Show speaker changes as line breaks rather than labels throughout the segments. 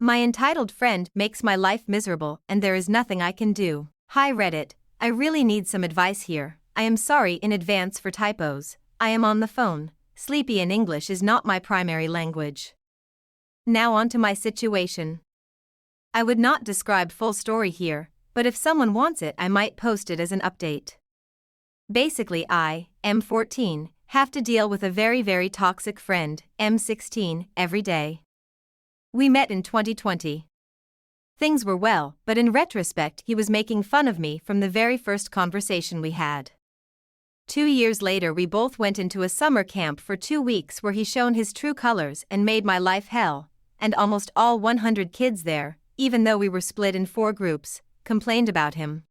My entitled friend makes my life miserable and there is nothing I can do. Hi Reddit, I really need some advice here. I am sorry in advance for typos. I am on the phone. Sleepy and English is not my primary language. Now on to my situation. I would not describe full story here, but if someone wants it I might post it as an update. Basically I, M14, have to deal with a very toxic friend, M16, every day. We met in 2020. Things were well, but in retrospect he was making fun of me from the very first conversation we had. 2 years later we both went into a summer camp for 2 weeks where he shone his true colors and made my life hell, and almost all 100 kids there, even though we were split in 4 groups, complained about him.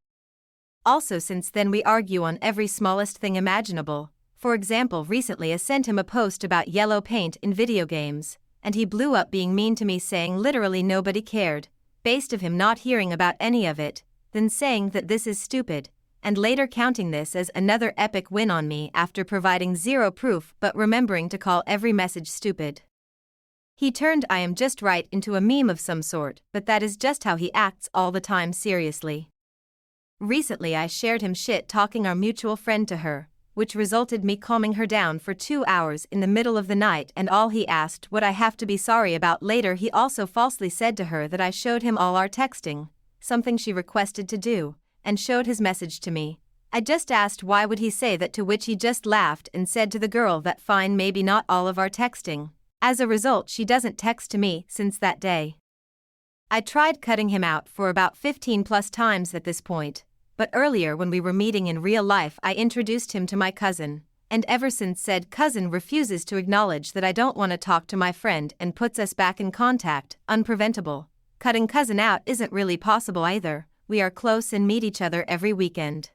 Also since then we argue on every smallest thing imaginable. For example, recently I sent him a post about yellow paint in video games, and he blew up being mean to me saying literally nobody cared, based of him not hearing about any of it, then saying that this is stupid, and later counting this as another epic win on me after providing zero proof but remembering to call every message stupid. He turned I am just right into a meme of some sort, but that is just how he acts all the time seriously. Recently I shared him shit talking our mutual friend to her, which resulted me calming her down for 2 hours in the middle of the night and all he asked what I have to be sorry about. Later he also falsely said to her that I showed him all our texting, something she requested to do, and showed his message to me. I just asked why would he say that, to which he just laughed and said to the girl that fine, maybe not all of our texting. As a result she doesn't text to me since that day. I tried cutting him out for about 15 plus times at this point, but earlier when we were meeting in real life I introduced him to my cousin, and ever since said cousin refuses to acknowledge that I don't want to talk to my friend and puts us back in contact, unpreventable. Cutting cousin out isn't really possible either, we are close and meet each other every weekend.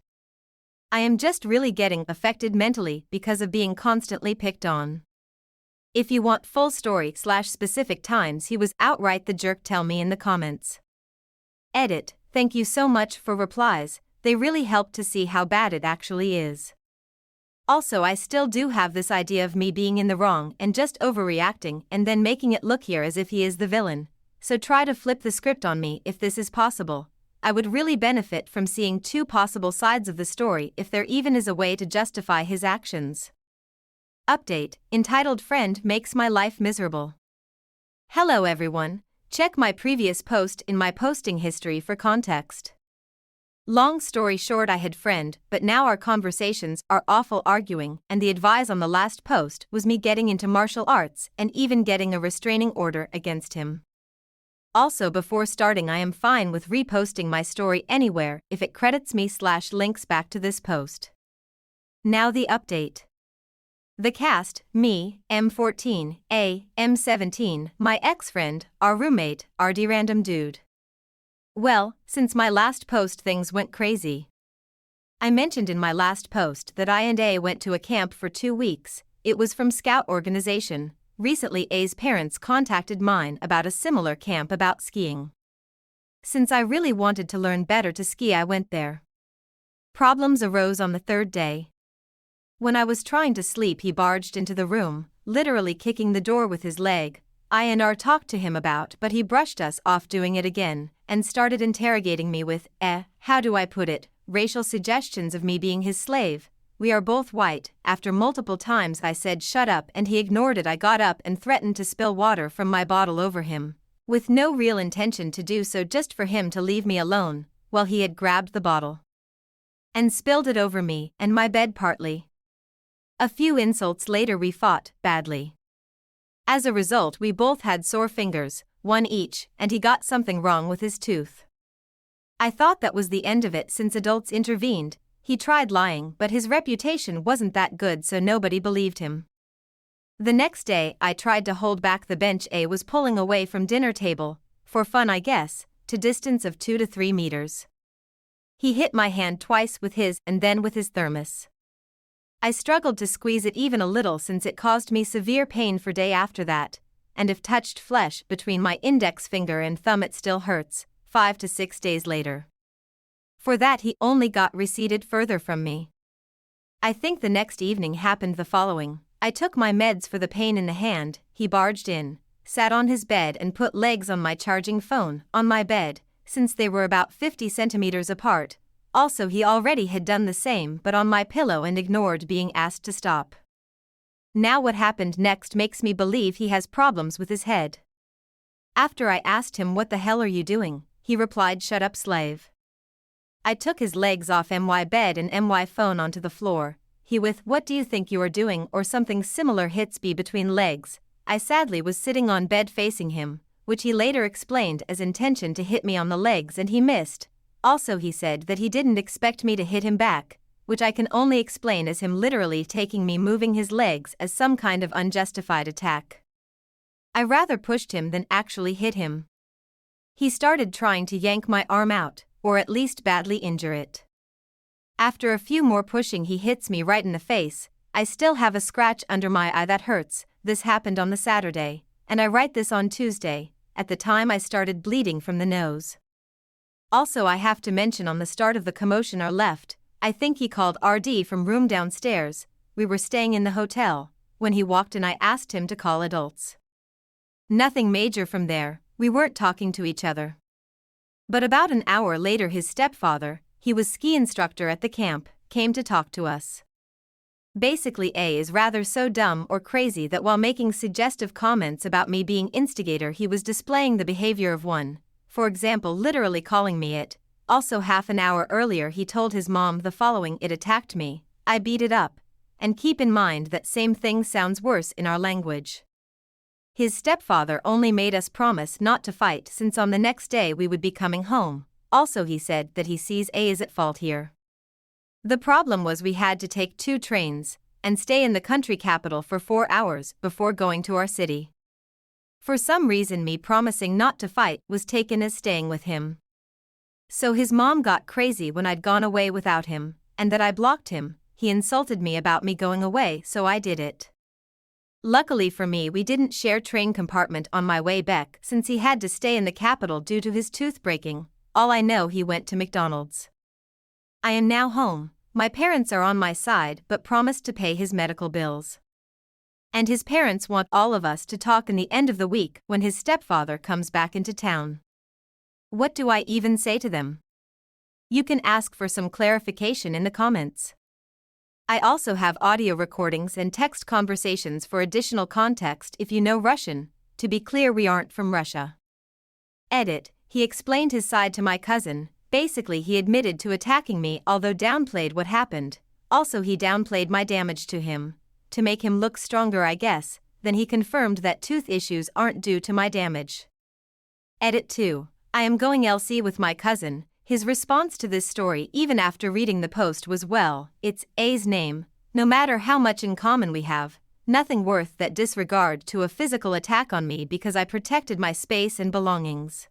I am just really getting affected mentally because of being constantly picked on. If you want full story / specific times he was outright the jerk, tell me in the comments. Edit, thank you so much for replies, they really help to see how bad it actually is. Also I still do have this idea of me being in the wrong and just overreacting and then making it look here as if he is the villain, so try to flip the script on me if this is possible. I would really benefit from seeing 2 possible sides of the story if there even is a way to justify his actions. Update, entitled friend makes my life miserable. Hello everyone, check my previous post in my posting history for context. Long story short, I had friend, but now our conversations are awful arguing, and the advice on the last post was me getting into martial arts and even getting a restraining order against him. Also before starting I am fine with reposting my story anywhere if it credits me / links back to this post. Now the update. The cast, me, M14, A, M17, my ex-friend, our roommate, RD random dude. Well, since my last post things went crazy. I mentioned in my last post that I and A went to a camp for 2 weeks, it was from Scout organization. Recently A's parents contacted mine about a similar camp about skiing. Since I really wanted to learn better to ski I went there. Problems arose on the 3rd day. When I was trying to sleep he barged into the room, literally kicking the door with his leg. I&R talked to him about but he brushed us off doing it again, and started interrogating me with, how do I put it, racial suggestions of me being his slave. We are both white. After multiple times I said shut up and he ignored it. I got up and threatened to spill water from my bottle over him, with no real intention to do so, just for him to leave me alone, while he had grabbed the bottle and spilled it over me and my bed partly. A few insults later we fought badly. As a result we both had sore fingers, 1 each, and he got something wrong with his tooth. I thought that was the end of it since adults intervened. He tried lying but his reputation wasn't that good so nobody believed him. The next day I tried to hold back the bench A was pulling away from dinner table, for fun I guess, to distance of 2 to 3 meters. He hit my hand twice with his and then with his thermos. I struggled to squeeze it even a little since it caused me severe pain for day after that, and if touched flesh between my index finger and thumb it still hurts, 5 to 6 days later. For that he only got receded further from me. I think the next evening happened the following. I took my meds for the pain in the hand, he barged in, sat on his bed and put legs on my charging phone on my bed, since they were about 50 centimeters apart. Also, he already had done the same but on my pillow and ignored being asked to stop. Now what happened next makes me believe he has problems with his head. After I asked him, "What the hell are you doing?" he replied, "Shut up, slave." I took his legs off my bed and my phone onto the floor. He with, "What do you think you are doing?" or something similar hits me between legs. I sadly was sitting on bed facing him, which he later explained as intention to hit me on the legs and he missed. Also he said that he didn't expect me to hit him back, which I can only explain as him literally taking me moving his legs as some kind of unjustified attack. I rather pushed him than actually hit him. He started trying to yank my arm out, or at least badly injure it. After a few more pushing he hits me right in the face. I still have a scratch under my eye that hurts. This happened on the Saturday, and I write this on Tuesday. At the time I started bleeding from the nose. Also I have to mention on the start of the commotion our left, I think he called RD from room downstairs. We were staying in the hotel. When he walked in I asked him to call adults. Nothing major from there, we weren't talking to each other. But about an hour later his stepfather, he was ski instructor at the camp, came to talk to us. Basically A is rather so dumb or crazy that while making suggestive comments about me being instigator he was displaying the behavior of one. For example, literally calling me it. Also half an hour earlier he told his mom the following: "It attacked me, I beat it up." And keep in mind that same thing sounds worse in our language. His stepfather only made us promise not to fight since on the next day we would be coming home. Also he said that he sees A is at fault here. The problem was we had to take 2 trains and stay in the country capital for 4 hours before going to our city. For some reason me promising not to fight was taken as staying with him. So his mom got crazy when I'd gone away without him, and that I blocked him. He insulted me about me going away, so I did it. Luckily for me we didn't share train compartment on my way back since he had to stay in the capital due to his tooth breaking. All I know he went to McDonald's. I am now home. My parents are on my side but promised to pay his medical bills. And his parents want all of us to talk in the end of the week when his stepfather comes back into town. What do I even say to them? You can ask for some clarification in the comments. I also have audio recordings and text conversations for additional context if you know Russian. To be clear, we aren't from Russia. Edit. He explained his side to my cousin. Basically he admitted to attacking me although downplayed what happened. Also he downplayed my damage to him. To make him look stronger I guess. Then he confirmed that tooth issues aren't due to my damage. Edit 2. I am going LC with my cousin. His response to this story even after reading the post was, "Well, it's A's name. No matter how much in common we have, nothing worth that disregard to a physical attack on me because I protected my space and belongings."